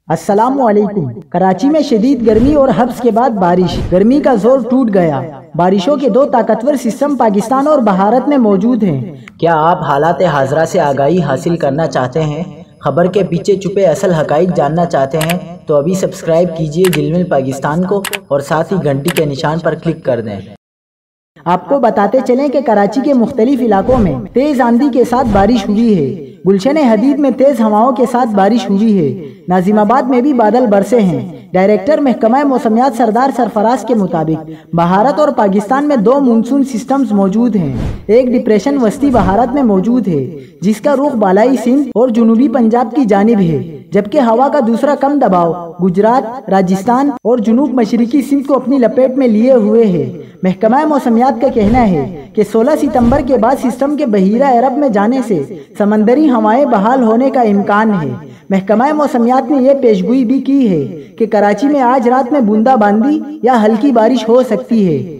السلام علیکم۔ کراچی میں شدید گرمی اور حبس کے بعد بارش، گرمی کا زور ٹوٹ گیا۔ بارشوں کے دو طاقتور سسٹم پاکستان اور بھارت میں موجود ہیں۔ کیا آپ حالات حاضرہ سے آگاہی حاصل کرنا چاہتے ہیں؟ خبر کے پیچھے چھپے اصل حقائق جاننا چاہتے ہیں تو ابھی سبسکرائب کیجئے دل مل پاکستان کو اور ساتھ ہی گھنٹی کے نشان پر کلک کر دیں۔ آپ کو بتاتے چلیں کہ کراچی کے مختلف علاقوں میں تیز آندھی کے ساتھ بارش ہوئی ہے۔ گلشن حدید میں تیز ہواؤں کے ساتھ بارش ہوئی ہے۔ ناظم آباد میں بھی بادل برسے ہیں۔ ڈائریکٹر محکمہ موسمیات سردار سرفراز کے مطابق بھارت اور پاکستان میں دو مونسون سسٹمز موجود ہیں۔ ایک ڈپریشن وسطی بھارت میں موجود ہے جس کا رخ بالائی سندھ اور جنوبی پنجاب کی جانب ہے، جبکہ ہوا کا دوسرا کم دباؤ گجرات، راجستھان اور جنوب مشرقی سندھ کو اپنی لپیٹ میں لیے ہوئے ہے۔ محکمہ موسمیات کا کہنا ہے کہ 16 ستمبر کے بعد سسٹم کے بحیرہ عرب میں جانے سے سمندری ہوائیں بحال ہونے کا امکان ہے۔ محکمہ موسمیات نے یہ پیشگوئی بھی کی ہے کہ کراچی میں آج رات میں بوندا باندی یا ہلکی بارش ہو سکتی ہے۔